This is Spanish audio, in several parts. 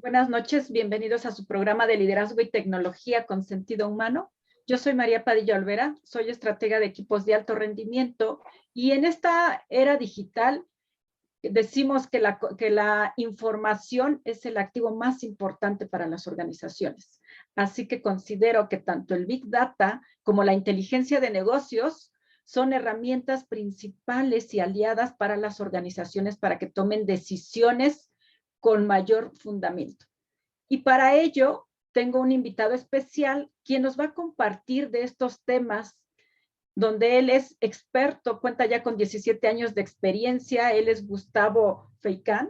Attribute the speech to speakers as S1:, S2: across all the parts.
S1: Buenas noches, bienvenidos a su programa de liderazgo y tecnología con sentido humano. Yo soy María Padilla Olvera, soy estratega de equipos de alto rendimiento y en esta era digital decimos que la información es el activo más importante para las organizaciones. Así que considero que tanto el Big Data como la inteligencia de negocios son herramientas principales y aliadas para las organizaciones para que tomen decisiones con mayor fundamento. Y para ello tengo un invitado especial quien nos va a compartir de estos temas donde él es experto, cuenta ya con 17 años de experiencia. Él es Gustavo Feicán.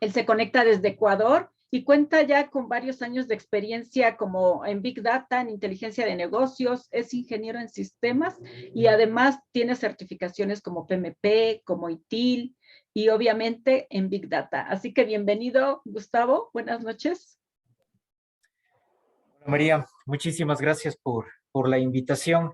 S1: Él se conecta desde Ecuador y cuenta ya con varios años de experiencia como en Big Data, en inteligencia de negocios, es ingeniero en sistemas y además tiene certificaciones como PMP, como ITIL y obviamente en Big Data. Así que bienvenido, Gustavo. Buenas noches.
S2: Hola, María, muchísimas gracias por la invitación.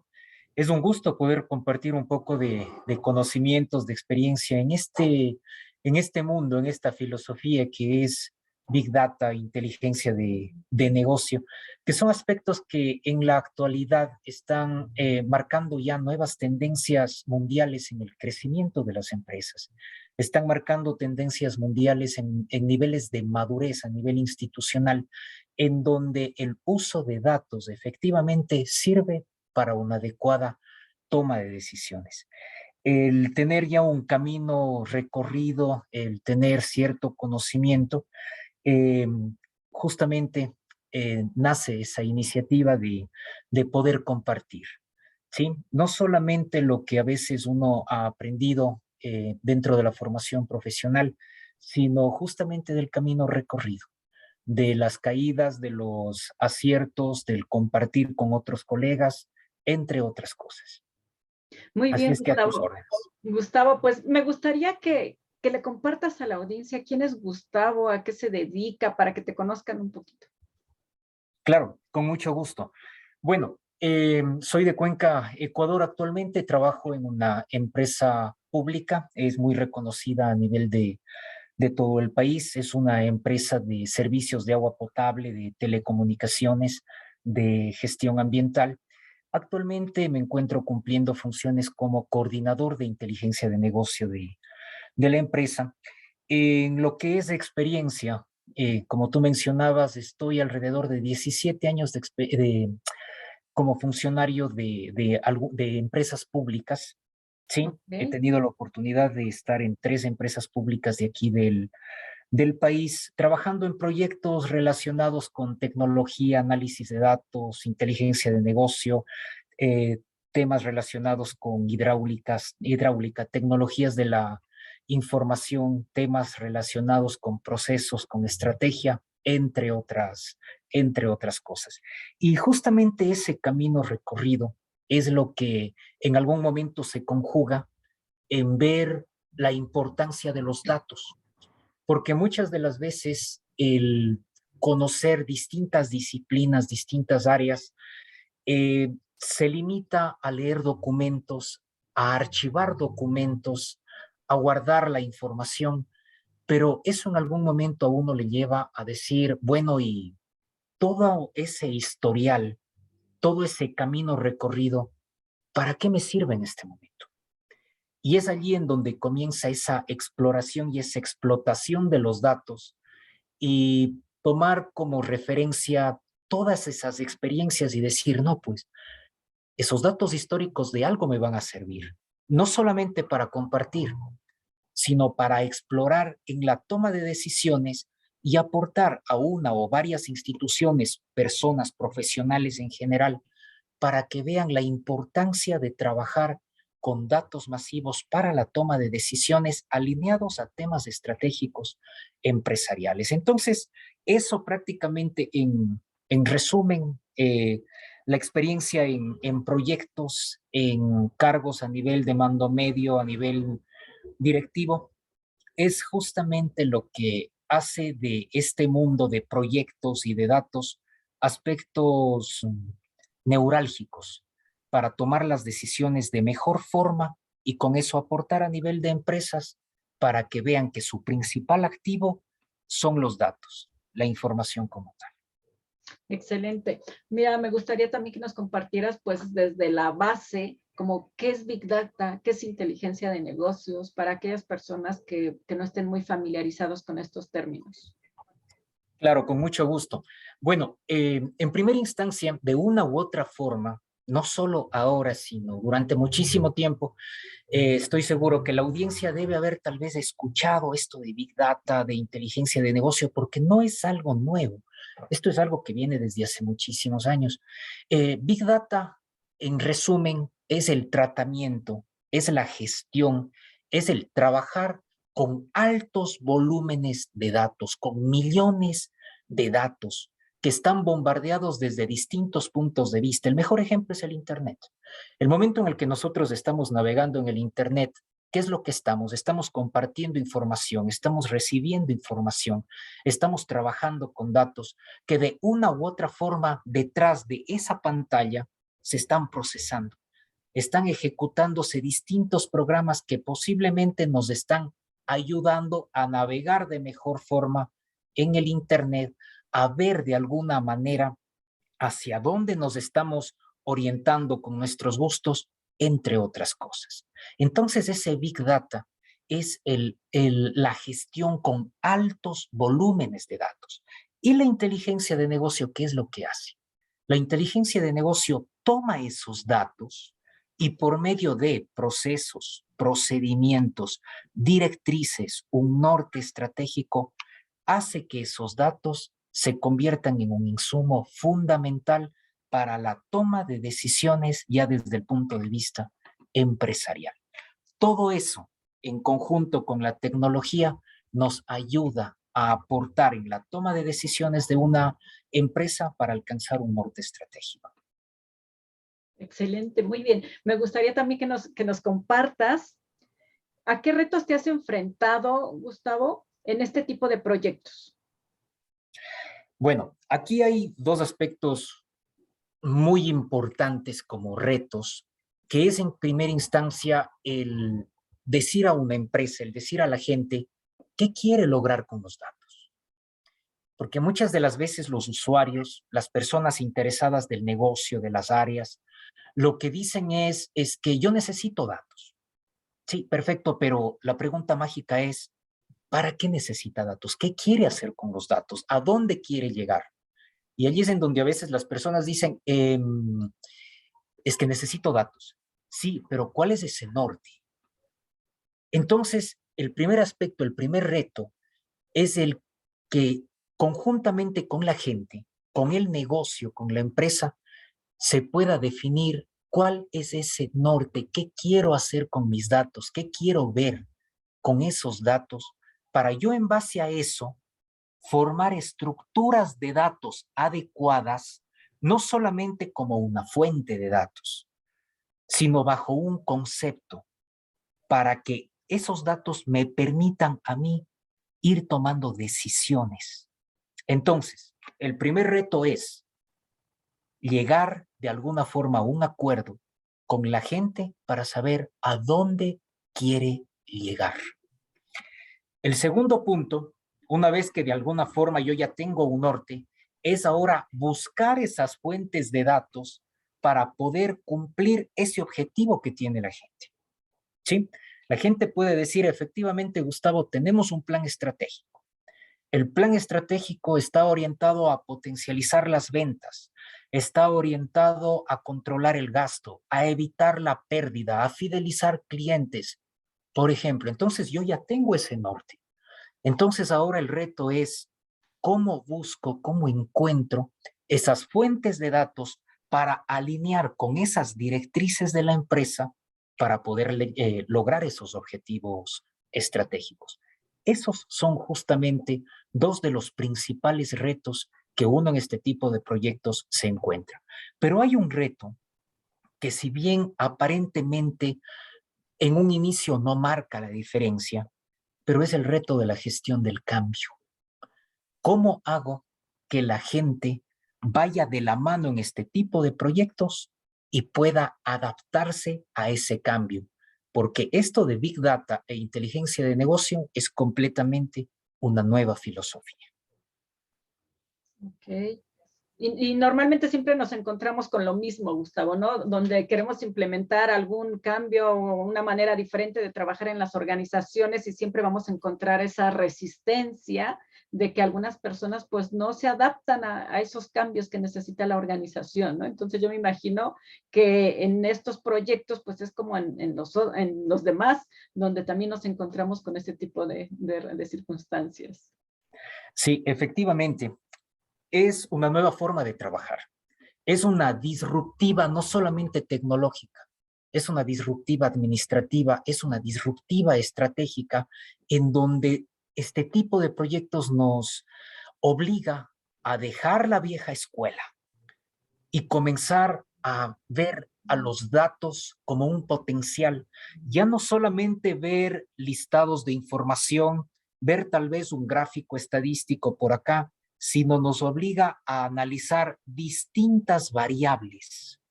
S2: Es un gusto poder compartir un poco de conocimientos, de experiencia en este mundo, en esta filosofía que es Big Data, inteligencia de negocio, que son aspectos que en la actualidad están marcando ya nuevas tendencias mundiales en el crecimiento de las empresas. Están marcando tendencias mundiales en niveles de madurez a nivel institucional, en donde el uso de datos efectivamente sirve para una adecuada toma de decisiones. El tener ya un camino recorrido, el tener cierto conocimiento, eh, justamente nace esa iniciativa de poder compartir, ¿sí? No solamente lo que a veces uno ha aprendido dentro de la formación profesional, sino justamente del camino recorrido, de las caídas, de los aciertos, del compartir con otros colegas, entre otras cosas.
S1: Muy
S2: Así
S1: bien,
S2: es que a tus
S1: Gustavo.
S2: órdenes.
S1: Gustavo, pues me gustaría que le compartas a la audiencia quién es Gustavo, a qué se dedica, para que te conozcan un poquito.
S2: Claro, con mucho gusto. Bueno, soy de Cuenca, Ecuador. Actualmente trabajo en una empresa pública, es muy reconocida a nivel de todo el país. Es una empresa de servicios de agua potable, de telecomunicaciones, de gestión ambiental. Actualmente me encuentro cumpliendo funciones como coordinador de inteligencia de negocio de la empresa. En lo que es experiencia, como tú mencionabas, estoy alrededor de 17 años como funcionario de empresas públicas. Sí, he
S1: Okay.
S2: tenido la oportunidad de estar en 3 empresas públicas de aquí del país, trabajando en proyectos relacionados con tecnología, análisis de datos, inteligencia de negocio, eh, temas relacionados con hidráulica, tecnologías de la información, temas relacionados con procesos, con estrategia, entre otras cosas. Y justamente ese camino recorrido es lo que en algún momento se conjuga en ver la importancia de los datos, porque muchas de las veces el conocer distintas disciplinas, distintas áreas, se limita a leer documentos, a archivar documentos, a guardar la información, pero eso en algún momento a uno le lleva a decir, bueno, y todo ese historial, todo ese camino recorrido, ¿para qué me sirve en este momento? Y es allí en donde comienza esa exploración y esa explotación de los datos y tomar como referencia todas esas experiencias y decir, no, pues esos datos históricos de algo me van a servir, no solamente para compartir, sino para explorar en la toma de decisiones y aportar a una o varias instituciones, personas, profesionales en general, para que vean la importancia de trabajar con datos masivos para la toma de decisiones alineados a temas estratégicos empresariales. Entonces, eso prácticamente en resumen, la experiencia en proyectos, en cargos a nivel de mando medio, a nivel directivo, es justamente lo que hace de este mundo de proyectos y de datos aspectos neurálgicos para tomar las decisiones de mejor forma y con eso aportar a nivel de empresas para que vean que su principal activo son los datos. la información como tal.
S1: Excelente. Mira, me gustaría también que nos compartieras, pues, desde la base, como qué es Big Data, qué es inteligencia de negocios, para aquellas personas que no estén muy familiarizados con estos términos.
S2: Claro, con mucho gusto. Bueno, en primera instancia, de una u otra forma, no solo ahora, sino durante muchísimo tiempo, estoy seguro que la audiencia debe haber tal vez escuchado esto de Big Data, de inteligencia de negocio, porque no es algo nuevo. Esto es algo que viene desde hace muchísimos años. Big Data, en resumen, es el tratamiento, es la gestión, es el trabajar con altos volúmenes de datos, con millones de datos que están bombardeados desde distintos puntos de vista. El mejor ejemplo es el Internet. El momento en el que nosotros estamos navegando en el Internet, ¿qué es lo que estamos? Estamos compartiendo información, estamos recibiendo información, estamos trabajando con datos que de una u otra forma detrás de esa pantalla se están procesando. Están ejecutándose distintos programas que posiblemente nos están ayudando a navegar de mejor forma en el Internet, a ver de alguna manera hacia dónde nos estamos orientando con nuestros gustos, entre otras cosas. Entonces, ese Big Data es la gestión con altos volúmenes de datos. Y la inteligencia de negocio, ¿qué es lo que hace? La inteligencia de negocio toma esos datos y por medio de procesos, procedimientos, directrices, un norte estratégico, hace que esos datos se conviertan en un insumo fundamental para la toma de decisiones ya desde el punto de vista empresarial. Todo eso, en conjunto con la tecnología, nos ayuda a aportar en la toma de decisiones de una empresa para alcanzar un norte estratégico.
S1: Excelente, muy bien. Me gustaría también que nos compartas a qué retos te has enfrentado, Gustavo, en este tipo de proyectos.
S2: Bueno, aquí hay dos aspectos muy importantes como retos, que es en primera instancia el decir a una empresa, el decir a la gente qué quiere lograr con los datos. Porque muchas de las veces los usuarios, las personas interesadas del negocio, de las áreas, lo que dicen es que yo necesito datos. Sí, perfecto, pero la pregunta mágica es, ¿para qué necesita datos? ¿Qué quiere hacer con los datos? ¿A dónde quiere llegar? Y allí es en donde a veces las personas dicen, es que necesito datos. Sí, pero ¿cuál es ese norte? Entonces, el primer aspecto, el primer reto es el que conjuntamente con la gente, con el negocio, con la empresa, se pueda definir cuál es ese norte, qué quiero hacer con mis datos, qué quiero ver con esos datos, para yo en base a eso formar estructuras de datos adecuadas, no solamente como una fuente de datos, sino bajo un concepto para que esos datos me permitan a mí ir tomando decisiones. Entonces, el primer reto es llegar de alguna forma a un acuerdo con la gente para saber a dónde quiere llegar. El segundo punto, una vez que de alguna forma yo ya tengo un norte, es ahora buscar esas fuentes de datos para poder cumplir ese objetivo que tiene la gente. ¿Sí? La gente puede decir, efectivamente, Gustavo, tenemos un plan estratégico. El plan estratégico está orientado a potencializar las ventas, está orientado a controlar el gasto, a evitar la pérdida, a fidelizar clientes, por ejemplo. Entonces yo ya tengo ese norte. Entonces ahora el reto es cómo busco, cómo encuentro esas fuentes de datos para alinear con esas directrices de la empresa para poder lograr esos objetivos estratégicos. Esos son justamente dos de los principales retos que uno en este tipo de proyectos se encuentra. Pero hay un reto que si bien aparentemente en un inicio no marca la diferencia, pero es el reto de la gestión del cambio. ¿Cómo hago que la gente vaya de la mano en este tipo de proyectos y pueda adaptarse a ese cambio? Porque esto de Big Data e inteligencia de negocio es completamente una nueva filosofía.
S1: Ok. Y normalmente siempre nos encontramos con lo mismo, Gustavo, ¿no? Donde queremos implementar algún cambio o una manera diferente de trabajar en las organizaciones y siempre vamos a encontrar esa resistencia de que algunas personas pues no se adaptan a esos cambios que necesita la organización, ¿no? Entonces yo me imagino que en estos proyectos pues es como en los demás, donde también nos encontramos con ese tipo de circunstancias.
S2: Sí, efectivamente, es una nueva forma de trabajar. Es una disruptiva no solamente tecnológica, es una disruptiva administrativa, es una disruptiva estratégica en donde este tipo de proyectos nos obliga a dejar la vieja escuela y comenzar a ver a los datos como un potencial, ya no solamente ver listados de información, ver tal vez un gráfico estadístico por acá, sino nos obliga a analizar distintas variables,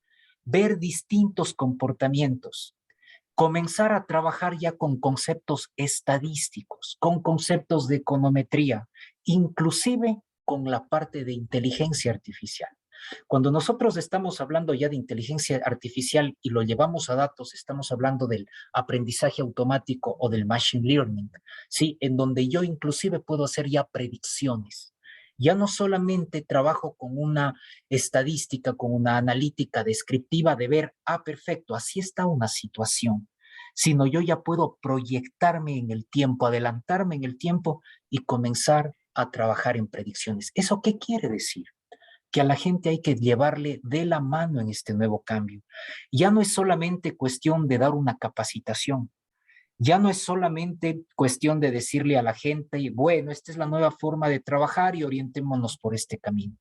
S2: ver distintos comportamientos, comenzar a trabajar ya con conceptos estadísticos, con conceptos de econometría, inclusive con la parte de inteligencia artificial. Cuando nosotros estamos hablando ya de inteligencia artificial y lo llevamos a datos, estamos hablando del aprendizaje automático o del machine learning, ¿sí? En donde yo inclusive puedo hacer ya predicciones. Ya no solamente trabajo con una estadística, con una analítica descriptiva de ver, perfecto, así está una situación, sino yo ya puedo proyectarme en el tiempo, adelantarme en el tiempo y comenzar a trabajar en predicciones. ¿Eso qué quiere decir? Que a la gente hay que llevarle de la mano en este nuevo cambio. Ya no es solamente cuestión de dar una capacitación, ya no es solamente cuestión de decirle a la gente, bueno, esta es la nueva forma de trabajar y orientémonos por este camino.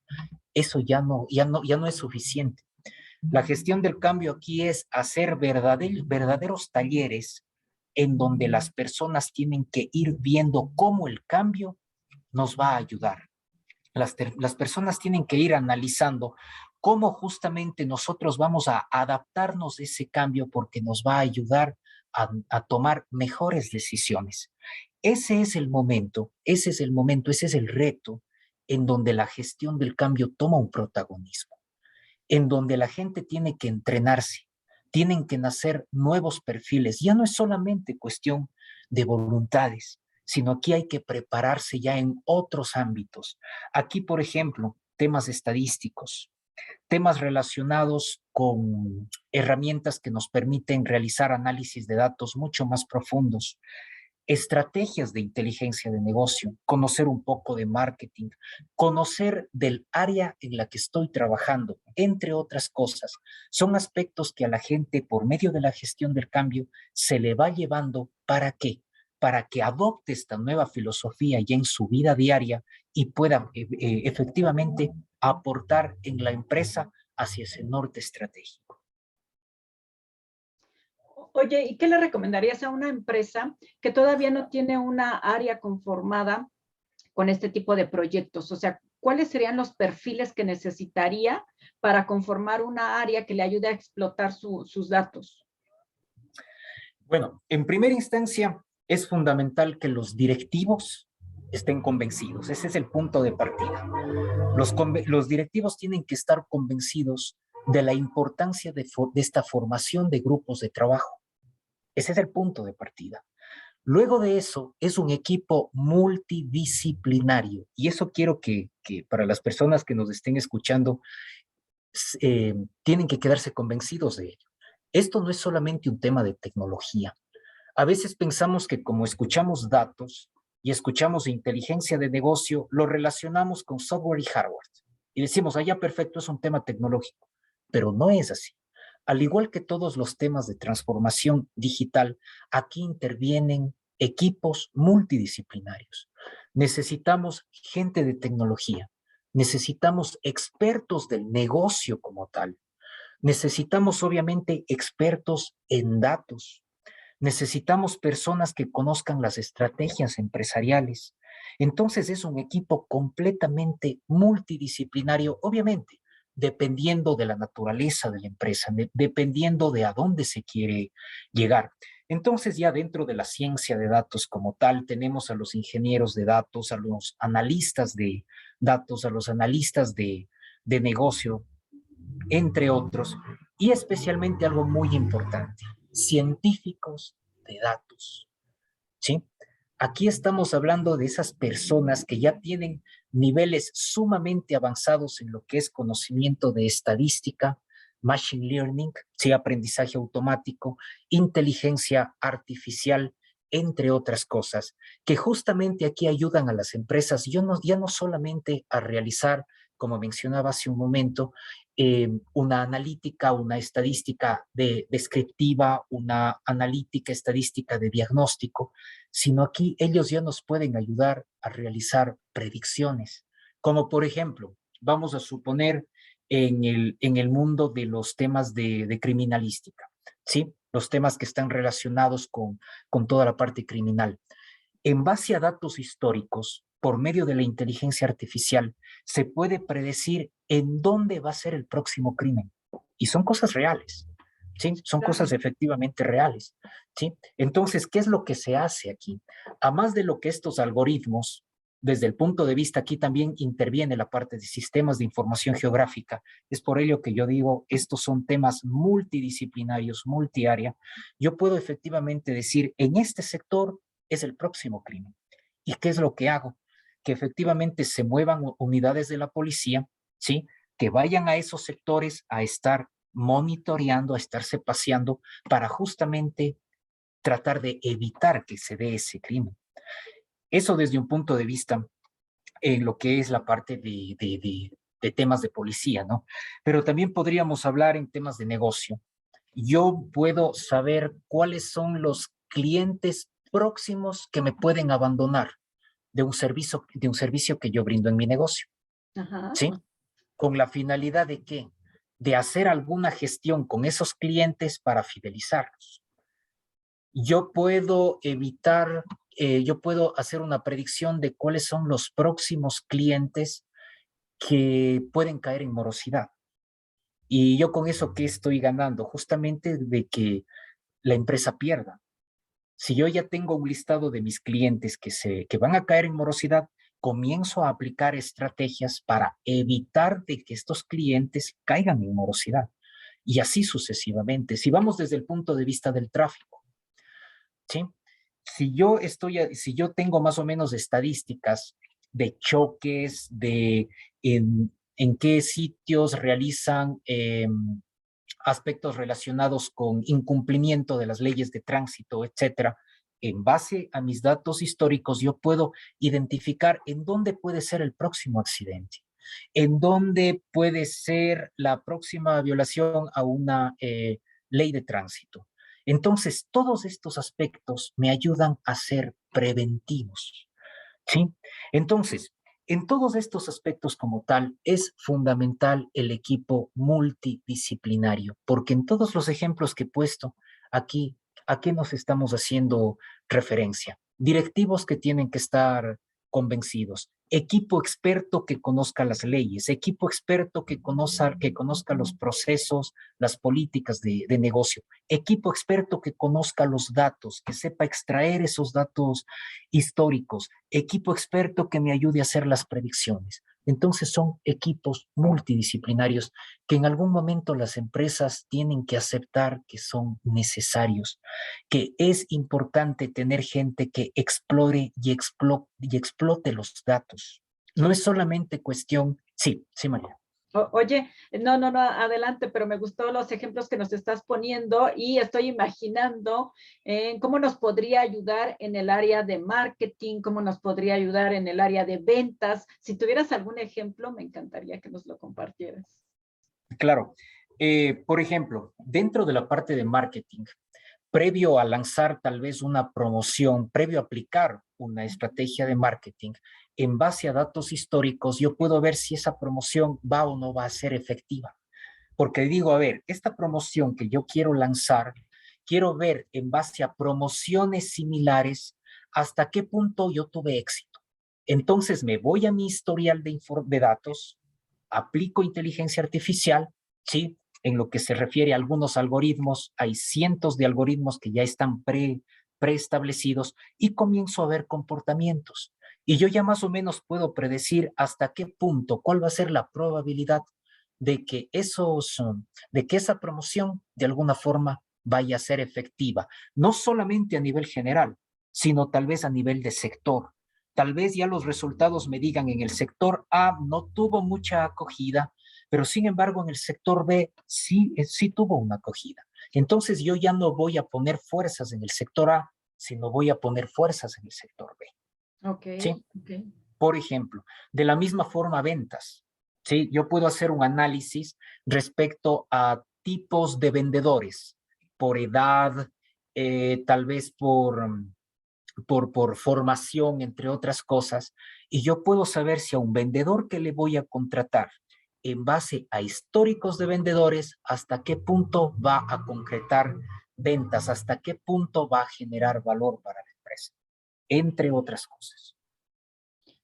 S2: Eso ya no es suficiente. La gestión del cambio aquí es hacer verdaderos talleres en donde las personas tienen que ir viendo cómo el cambio nos va a ayudar. Las personas tienen que ir analizando cómo justamente nosotros vamos a adaptarnos a ese cambio porque nos va a ayudar a tomar mejores decisiones. Ese es el reto en donde la gestión del cambio toma un protagonismo, en donde la gente tiene que entrenarse, tienen que nacer nuevos perfiles. Ya no es solamente cuestión de voluntades, sino aquí hay que prepararse ya en otros ámbitos. Aquí, por ejemplo, temas estadísticos, temas relacionados con herramientas que nos permiten realizar análisis de datos mucho más profundos, estrategias de inteligencia de negocio, conocer un poco de marketing, conocer del área en la que estoy trabajando, entre otras cosas. Son aspectos que a la gente, por medio de la gestión del cambio, se le va llevando. ¿Para qué? Para que adopte esta nueva filosofía ya en su vida diaria y pueda efectivamente aportar en la empresa hacia ese norte estratégico.
S1: Oye, ¿y qué le recomendarías a una empresa que todavía no tiene una área conformada con este tipo de proyectos? O sea, ¿cuáles serían los perfiles que necesitaría para conformar una área que le ayude a explotar sus datos?
S2: Bueno, en primera instancia, es fundamental que los directivos estén convencidos. Ese es el punto de partida. Los directivos tienen que estar convencidos de la importancia de esta formación de grupos de trabajo. Ese es el punto de partida. Luego de eso, es un equipo multidisciplinario. Y eso quiero que para las personas que nos estén escuchando, tienen que quedarse convencidos de ello. Esto no es solamente un tema de tecnología. A veces pensamos que como escuchamos datos y escuchamos inteligencia de negocio, lo relacionamos con software y hardware. Y decimos, ya perfecto, es un tema tecnológico. Pero no es así. Al igual que todos los temas de transformación digital, aquí intervienen equipos multidisciplinarios. Necesitamos gente de tecnología, necesitamos expertos del negocio como tal, necesitamos obviamente expertos en datos, necesitamos personas que conozcan las estrategias empresariales. Entonces es un equipo completamente multidisciplinario, obviamente, dependiendo de la naturaleza de la empresa, dependiendo de a dónde se quiere llegar. Entonces ya dentro de la ciencia de datos como tal, tenemos a los ingenieros de datos, a los analistas datos a los analistas de negocio, entre otros, y especialmente algo muy importante, científicos de datos, ¿sí? Aquí estamos hablando de esas personas que ya tienen niveles sumamente avanzados en lo que es conocimiento de estadística, machine learning, sí, aprendizaje automático, inteligencia artificial, entre otras cosas, que justamente aquí ayudan a las empresas ya no solamente a realizar, como mencionaba hace un momento, una analítica, una estadística descriptiva, una analítica estadística de diagnóstico, sino aquí ellos ya nos pueden ayudar a realizar predicciones, como por ejemplo, vamos a suponer en el mundo de los temas de criminalística, ¿sí? Los temas que están relacionados con toda la parte criminal. En base a datos históricos, por medio de la inteligencia artificial, se puede predecir en dónde va a ser el próximo crimen. Y son cosas reales, ¿sí? Son cosas efectivamente reales, ¿sí? Entonces, ¿qué es lo que se hace aquí? A más de lo que estos algoritmos, desde el punto de vista aquí también interviene la parte de sistemas de información geográfica. Es por ello que yo digo, estos son temas multidisciplinarios, multiárea. Yo puedo efectivamente decir, en este sector es el próximo crimen. ¿Y qué es lo que hago? Que efectivamente se muevan unidades de la policía, ¿sí? Que vayan a esos sectores a estar monitoreando, a estarse paseando para justamente tratar de evitar que se dé ese crimen. Eso desde un punto de vista en lo que es la parte de temas de policía, ¿no? Pero también podríamos hablar en temas de negocio. Yo puedo saber cuáles son los clientes próximos que me pueden abandonar de un servicio que yo brindo en mi negocio,
S1: Ajá.
S2: ¿sí? Con la finalidad de qué? De hacer alguna gestión con esos clientes para fidelizarlos. Yo puedo evitar, yo puedo hacer una predicción de cuáles son los próximos clientes que pueden caer en morosidad. Y yo con eso, ¿qué estoy ganando? Justamente de que la empresa pierda. Si yo ya tengo un listado de mis clientes que van a caer en morosidad, comienzo a aplicar estrategias para evitar de que estos clientes caigan en morosidad. Y así sucesivamente. Si vamos desde el punto de vista del tráfico, ¿sí? Si yo tengo más o menos estadísticas de choques, en qué sitios realizan aspectos relacionados con incumplimiento de las leyes de tránsito, etcétera, en base a mis datos históricos, yo puedo identificar en dónde puede ser el próximo accidente, en dónde puede ser la próxima violación a una ley de tránsito. Entonces, todos estos aspectos me ayudan a ser preventivos, ¿sí? Entonces, en todos estos aspectos como tal, es fundamental el equipo multidisciplinario, porque en todos los ejemplos que he puesto aquí, ¿a qué nos estamos haciendo referencia? Directivos que tienen que estar convencidos, equipo experto que conozca las leyes, equipo experto que conozca los procesos, las políticas de negocio, equipo experto que conozca los datos, que sepa extraer esos datos históricos, equipo experto que me ayude a hacer las predicciones. Entonces son equipos multidisciplinarios que en algún momento las empresas tienen que aceptar que son necesarios, que es importante tener gente que explore y explote los datos. No es solamente cuestión, sí, sí, María.
S1: Oye, no, adelante, pero me gustó los ejemplos que nos estás poniendo y estoy imaginando cómo nos podría ayudar en el área de marketing, cómo nos podría ayudar en el área de ventas. Si tuvieras algún ejemplo, me encantaría que nos lo compartieras.
S2: Claro. Por ejemplo, dentro de la parte de marketing, previo a lanzar tal vez una promoción, previo a aplicar una estrategia de marketing, en base a datos históricos, yo puedo ver si esa promoción va o no va a ser efectiva. Porque digo, a ver, esta promoción que yo quiero lanzar, quiero ver en base a promociones similares hasta qué punto yo tuve éxito. Entonces me voy a mi historial de datos, aplico inteligencia artificial, ¿sí? En lo que se refiere a algunos algoritmos, hay cientos de algoritmos que ya están preestablecidos y comienzo a ver comportamientos. Y yo ya más o menos puedo predecir hasta qué punto, cuál va a ser la probabilidad de que de que esa promoción de alguna forma vaya a ser efectiva, no solamente a nivel general, sino tal vez a nivel de sector. Tal vez ya los resultados me digan en el sector A no tuvo mucha acogida, pero sin embargo en el sector B sí tuvo una acogida. Entonces yo ya no voy a poner fuerzas en el sector A, sino voy a poner fuerzas en el sector B.
S1: Ok,
S2: ¿Sí?
S1: ok.
S2: Por ejemplo, de la misma forma ventas. ¿Sí? Yo puedo hacer un análisis respecto a tipos de vendedores, por edad, tal vez por formación, entre otras cosas, y yo puedo saber si a un vendedor que le voy a contratar en base a históricos de vendedores, hasta qué punto va a concretar ventas, hasta qué punto va a generar valor para la empresa, entre otras cosas.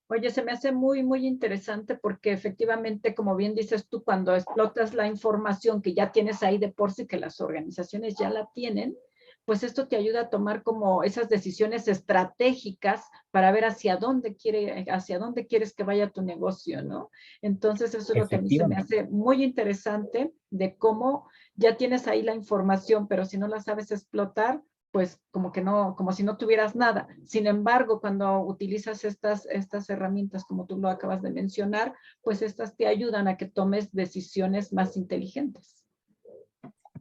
S1: Oye, se me hace muy, muy interesante porque efectivamente, como bien dices tú, cuando explotas la información que ya tienes ahí de por sí, que las organizaciones ya la tienen, pues esto te ayuda a tomar como esas decisiones estratégicas para ver hacia dónde quieres que vaya tu negocio, ¿no? Entonces, eso es lo que a mí se me
S2: Efectivamente.
S1: hace muy interesante de cómo ya tienes ahí la información, pero si no la sabes explotar, pues como que no, como si no tuvieras nada. Sin embargo, cuando utilizas estas herramientas, como tú lo acabas de mencionar, pues estas te ayudan a que tomes decisiones más inteligentes.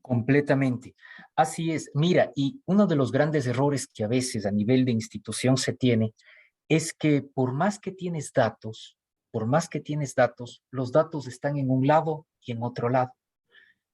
S2: Completamente. Así es. Mira, y uno de los grandes errores que a veces a nivel de institución se tiene es que por más que tienes datos, por más que tienes datos, los datos están en un lado y en otro lado.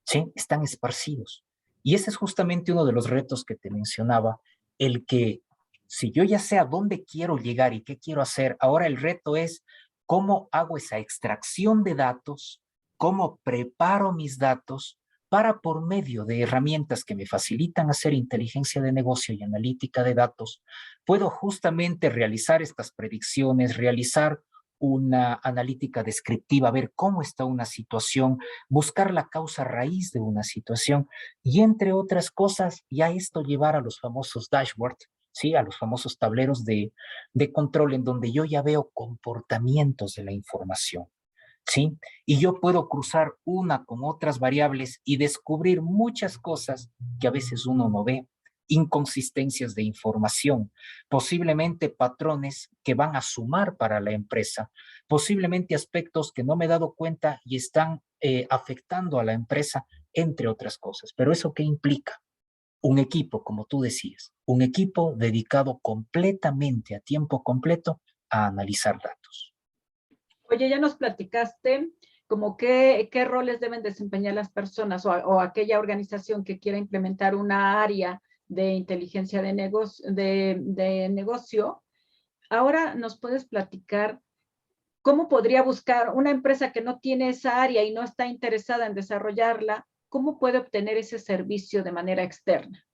S2: ¿Sí? Están esparcidos. Y ese es justamente uno de los retos que te mencionaba, el que si yo ya sé a dónde quiero llegar y qué quiero hacer, ahora el reto es cómo hago esa extracción de datos, cómo preparo mis datos para por medio de herramientas que me facilitan hacer inteligencia de negocio y analítica de datos, puedo justamente realizar estas predicciones, realizar una analítica descriptiva, ver cómo está una situación, buscar la causa raíz de una situación y entre otras cosas, ya esto llevar a los famosos dashboards, ¿sí? A los famosos tableros de control en donde yo ya veo comportamientos de la información. ¿Sí? Y yo puedo cruzar una con otras variables y descubrir muchas cosas que a veces uno no ve, inconsistencias de información, posiblemente patrones que van a sumar para la empresa, posiblemente aspectos que no me he dado cuenta y están afectando a la empresa, entre otras cosas. Pero ¿eso qué implica? Un equipo, como tú decías, un equipo dedicado completamente a tiempo completo a analizar datos.
S1: Oye, ya nos platicaste como qué roles deben desempeñar las personas o aquella organización que quiera implementar una área de inteligencia de negocio. Ahora nos puedes platicar cómo podría buscar una empresa que no tiene esa área y no está interesada en desarrollarla, cómo puede obtener ese servicio de manera externa.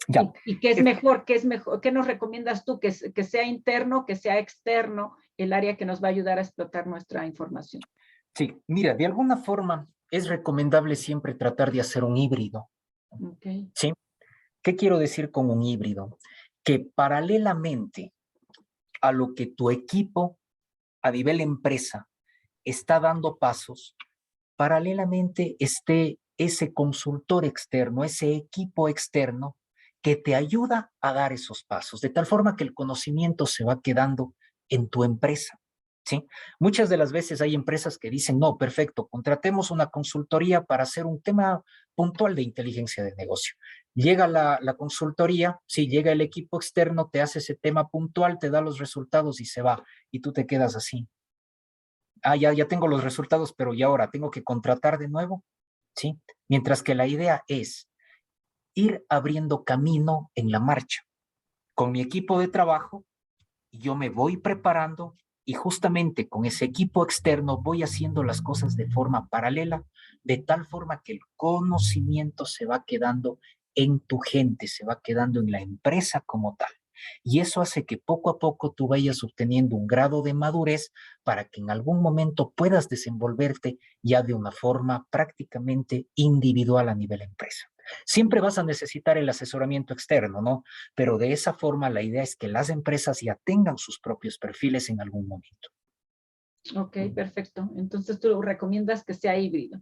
S2: Ya,
S1: ¿Y qué es mejor, qué nos recomiendas tú? Que sea interno, que sea externo, el área que nos va a ayudar a explotar nuestra información.
S2: sí, mira, de alguna forma es recomendable siempre tratar de hacer un híbrido,
S1: Okay.
S2: ¿sí? ¿Qué quiero decir con un híbrido? Que paralelamente a lo que tu equipo a nivel empresa está dando pasos, paralelamente esté ese consultor externo, ese equipo externo que te ayuda a dar esos pasos, de tal forma que el conocimiento se va quedando en tu empresa. ¿Sí? Muchas de las veces hay empresas que dicen, no, perfecto, contratemos una consultoría para hacer un tema puntual de inteligencia de negocio. Llega la consultoría, sí, llega el equipo externo, te hace ese tema puntual, te da los resultados y se va. Y tú te quedas así. Ah, ya tengo los resultados, pero ¿y ahora tengo que contratar de nuevo? ¿Sí? Mientras que la idea es ir abriendo camino en la marcha. Con mi equipo de trabajo, yo me voy preparando y justamente con ese equipo externo voy haciendo las cosas de forma paralela, de tal forma que el conocimiento se va quedando en tu gente, se va quedando en la empresa como tal. Y eso hace que poco a poco tú vayas obteniendo un grado de madurez para que en algún momento puedas desenvolverte ya de una forma prácticamente individual a nivel empresa. Siempre vas a necesitar el asesoramiento externo, ¿no? Pero de esa forma la idea es que las empresas ya tengan sus propios perfiles en algún momento.
S1: Ok, perfecto. Entonces tú recomiendas que sea híbrido.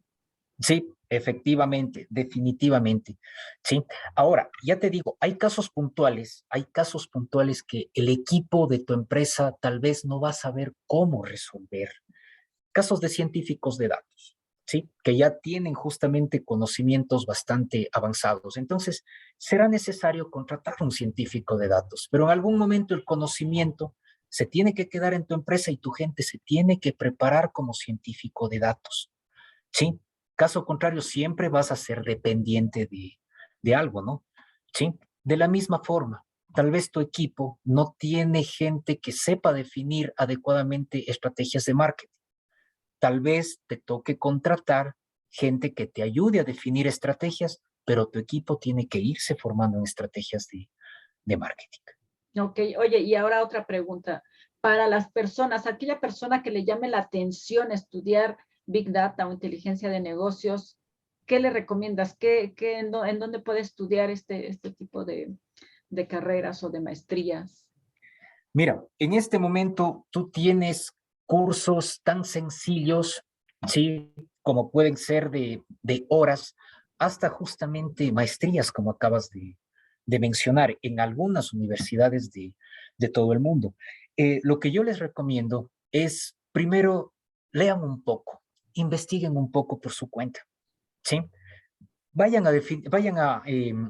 S2: Sí, efectivamente, definitivamente. Sí. Ahora, ya te digo, hay casos puntuales que el equipo de tu empresa tal vez no va a saber cómo resolver. Casos de científicos de datos, ¿sí? Que ya tienen justamente conocimientos bastante avanzados. Entonces, será necesario contratar un científico de datos, pero en algún momento el conocimiento se tiene que quedar en tu empresa y tu gente se tiene que preparar como científico de datos, ¿sí? Caso contrario, siempre vas a ser dependiente de algo, ¿no? ¿Sí? De la misma forma, tal vez tu equipo no tiene gente que sepa definir adecuadamente estrategias de marketing. Tal vez te toque contratar gente que te ayude a definir estrategias, pero tu equipo tiene que irse formando en estrategias de marketing.
S1: Ok, oye, y ahora otra pregunta. Para las personas, aquella persona que le llame la atención estudiar Big Data o inteligencia de negocios, ¿qué le recomiendas? En dónde puede estudiar este tipo de carreras o de maestrías?
S2: Mira, en este momento tú tienes cursos tan sencillos, ¿sí? Como pueden ser de horas, hasta justamente maestrías, como acabas de mencionar, en algunas universidades de todo el mundo. Lo que yo les recomiendo es, primero, lean un poco, investiguen un poco por su cuenta, ¿sí?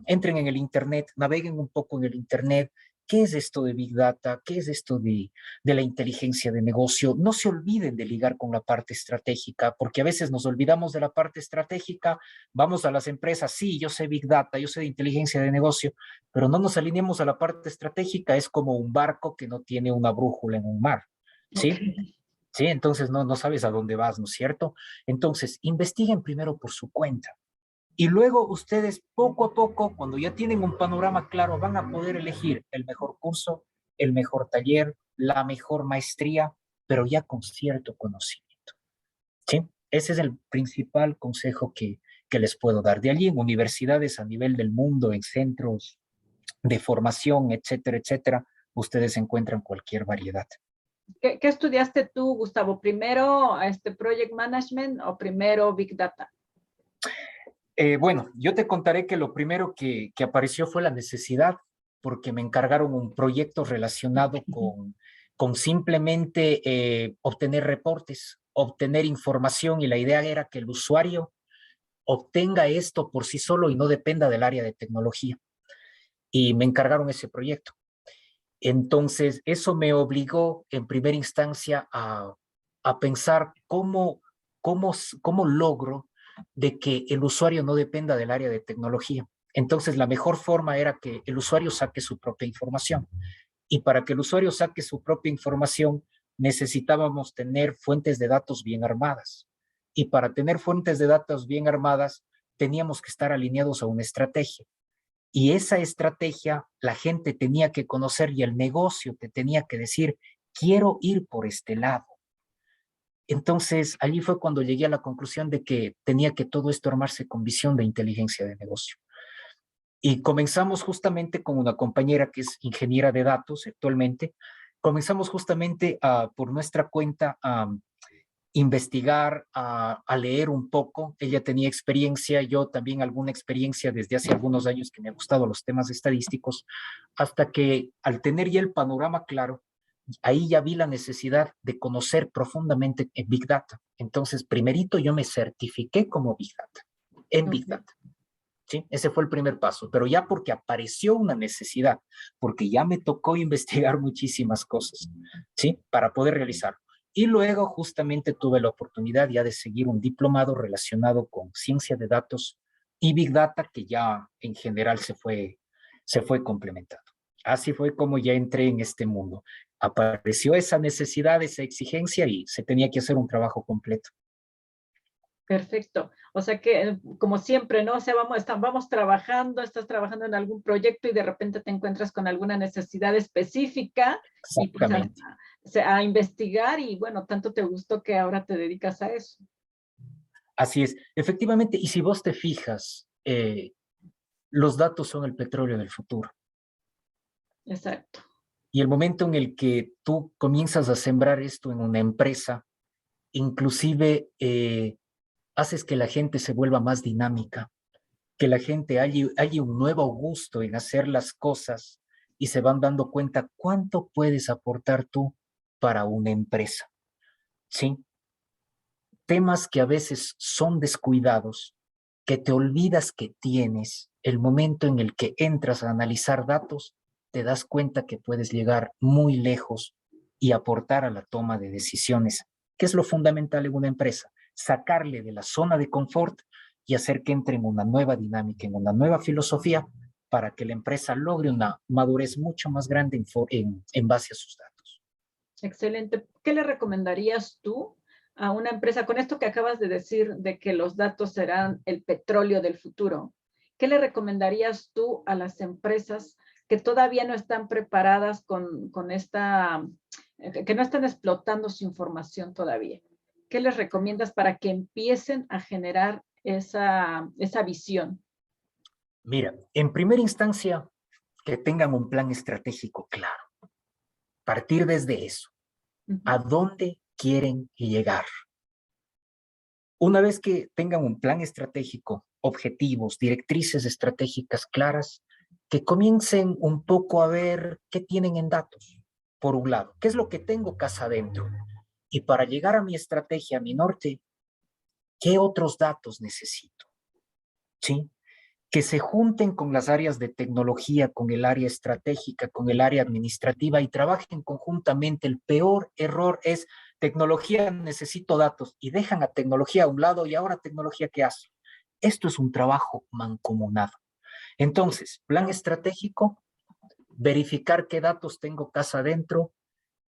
S2: Entren en el Internet, naveguen un poco en el Internet. ¿Qué es esto de Big Data? ¿Qué es esto de la inteligencia de negocio? No se olviden de ligar con la parte estratégica, porque a veces nos olvidamos de la parte estratégica, vamos a las empresas, sí, yo sé Big Data, yo sé de inteligencia de negocio, pero no nos alineemos a la parte estratégica, es como un barco que no tiene una brújula en un mar,
S1: Ok.
S2: ¿sí? Sí, entonces no sabes a dónde vas, ¿no es cierto? Entonces, investiguen primero por su cuenta. Y luego ustedes poco a poco, cuando ya tienen un panorama claro, van a poder elegir el mejor curso, el mejor taller, la mejor maestría, pero ya con cierto conocimiento. ¿Sí? Ese es el principal consejo que les puedo dar. De allí en universidades a nivel del mundo, en centros de formación, etcétera, etcétera, ustedes encuentran cualquier variedad.
S1: ¿Qué estudiaste tú, Gustavo? ¿Primero Project Management o primero Big Data?
S2: Bueno, yo te contaré que lo primero que apareció fue la necesidad, porque me encargaron un proyecto relacionado con simplemente obtener reportes, obtener información, y la idea era que el usuario obtenga esto por sí solo y no dependa del área de tecnología. Y me encargaron ese proyecto. Entonces, eso me obligó en primera instancia a pensar cómo, cómo logro de que el usuario no dependa del área de tecnología. Entonces, la mejor forma era que el usuario saque su propia información. Y para que el usuario saque su propia información, necesitábamos tener fuentes de datos bien armadas. Y para tener fuentes de datos bien armadas, teníamos que estar alineados a una estrategia. Y esa estrategia la gente tenía que conocer y el negocio te tenía que decir, quiero ir por este lado. Entonces, allí fue cuando llegué a la conclusión de que tenía que todo esto armarse con visión de inteligencia de negocio. Y comenzamos justamente con una compañera que es ingeniera de datos actualmente. Comenzamos justamente por nuestra cuenta a investigar, a leer un poco. Ella tenía experiencia, yo también alguna experiencia desde hace algunos años que me ha gustado los temas estadísticos, hasta que al tener ya el panorama claro, ahí ya vi la necesidad de conocer profundamente en Big Data. Entonces, primerito yo me certifiqué como Big Data, en Big
S1: Okay.
S2: Data. ¿Sí? Ese fue el primer paso, pero ya porque apareció una necesidad, porque ya me tocó investigar muchísimas cosas, ¿sí? Para poder realizarlo. Y luego justamente tuve la oportunidad ya de seguir un diplomado relacionado con ciencia de datos y Big Data, que ya en general se fue complementando. Así fue como ya entré en este mundo. Apareció esa necesidad, esa exigencia y se tenía que hacer un trabajo completo.
S1: Perfecto. O sea que, como siempre, ¿no? O sea, vamos trabajando, estás trabajando en algún proyecto y de repente te encuentras con alguna necesidad específica y pues
S2: Exactamente.
S1: a investigar y bueno, tanto te gustó que ahora te dedicas a eso.
S2: Así es, efectivamente, y si vos te fijas, los datos son el petróleo del futuro.
S1: Exacto.
S2: Y el momento en el que tú comienzas a sembrar esto en una empresa, inclusive haces que la gente se vuelva más dinámica, que la gente haya un nuevo gusto en hacer las cosas y se van dando cuenta cuánto puedes aportar tú para una empresa. ¿Sí? Temas que a veces son descuidados, que te olvidas que tienes, el momento en el que entras a analizar datos, te das cuenta que puedes llegar muy lejos y aportar a la toma de decisiones, que es lo fundamental en una empresa, sacarle de la zona de confort y hacer que entre en una nueva dinámica, en una nueva filosofía, para que la empresa logre una madurez mucho más grande en base a sus datos.
S1: Excelente. ¿Qué le recomendarías tú a una empresa con esto que acabas de decir de que los datos serán el petróleo del futuro? ¿Qué le recomendarías tú a las empresas que todavía no están preparadas con esta, que no están explotando su información todavía? ¿Qué les recomiendas para que empiecen a generar esa visión?
S2: Mira, en primera instancia, que tengan un plan estratégico claro. Partir desde eso. ¿A dónde quieren llegar? Una vez que tengan un plan estratégico, objetivos, directrices estratégicas claras, que comiencen un poco a ver qué tienen en datos. Por un lado, ¿qué es lo que tengo casa adentro? Y para llegar a mi estrategia, a mi norte, ¿qué otros datos necesito? ¿Sí? Que se junten con las áreas de tecnología, con el área estratégica, con el área administrativa y trabajen conjuntamente. El peor error es tecnología, necesito datos, y dejan a tecnología a un lado y ahora tecnología, ¿qué hace? Esto es un trabajo mancomunado. Entonces, plan estratégico, verificar qué datos tengo casa adentro,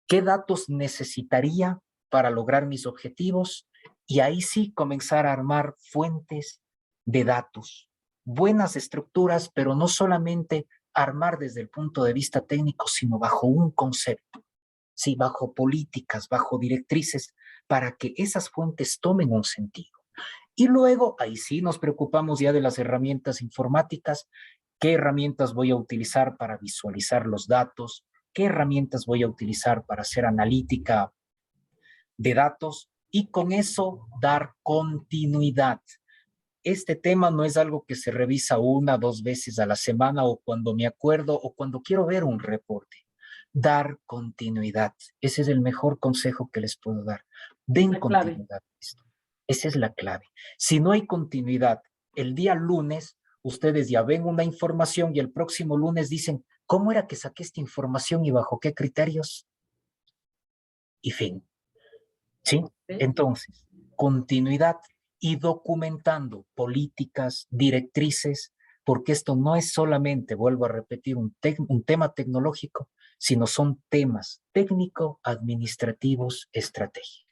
S2: qué datos necesitaría para lograr mis objetivos y ahí sí comenzar a armar fuentes de datos, buenas estructuras, pero no solamente armar desde el punto de vista técnico, sino bajo un concepto, sí, bajo políticas, bajo directrices, para que esas fuentes tomen un sentido. Y luego, ahí sí nos preocupamos ya de las herramientas informáticas, qué herramientas voy a utilizar para visualizar los datos, qué herramientas voy a utilizar para hacer analítica de datos y con eso dar continuidad. Este tema no es algo que se revisa una, dos veces a la semana o cuando me acuerdo o cuando quiero ver un reporte. Dar continuidad. Ese es el mejor consejo que les puedo dar. Den continuidad. Esa es la clave. Si no hay continuidad, el día lunes ustedes ya ven una información y el próximo lunes dicen, ¿cómo era que saqué esta información y bajo qué criterios? Y fin. ¿Sí? Entonces, continuidad y documentando políticas, directrices, porque esto no es solamente, vuelvo a repetir, un tema tecnológico, sino son temas técnico-administrativos estratégicos.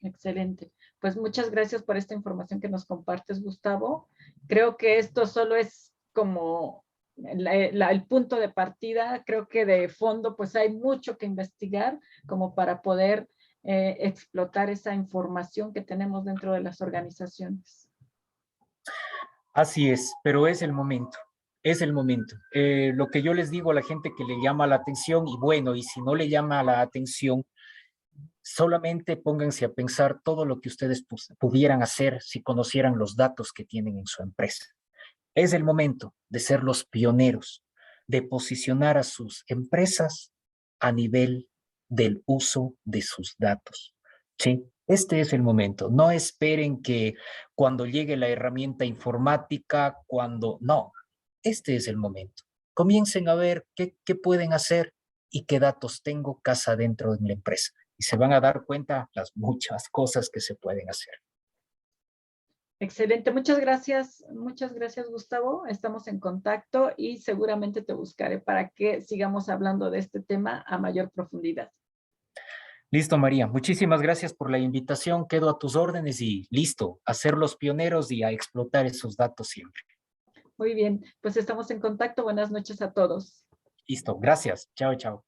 S1: Excelente. Pues muchas gracias por esta información que nos compartes, Gustavo. Creo que esto solo es como el punto de partida. Creo que de fondo pues hay mucho que investigar como para poder explotar esa información que tenemos dentro de las organizaciones.
S2: Así es, pero es el momento. Es el momento. Lo que yo les digo a la gente que le llama la atención, y bueno, y si no le llama la atención, solamente pónganse a pensar todo lo que ustedes pudieran hacer si conocieran los datos que tienen en su empresa. Es el momento de ser los pioneros, de posicionar a sus empresas a nivel del uso de sus datos. ¿Sí? Este es el momento. No esperen que cuando llegue la herramienta informática, no, este es el momento. Comiencen a ver qué pueden hacer y qué datos tengo casa dentro de la empresa. Y se van a dar cuenta las muchas cosas que se pueden hacer.
S1: Excelente, muchas gracias Gustavo, estamos en contacto y seguramente te buscaré para que sigamos hablando de este tema a mayor profundidad.
S2: Listo, María, muchísimas gracias por la invitación, quedo a tus órdenes y listo, a ser los pioneros y a explotar esos datos siempre.
S1: Muy bien, pues estamos en contacto, buenas noches a todos.
S2: Listo, gracias, chao, chao.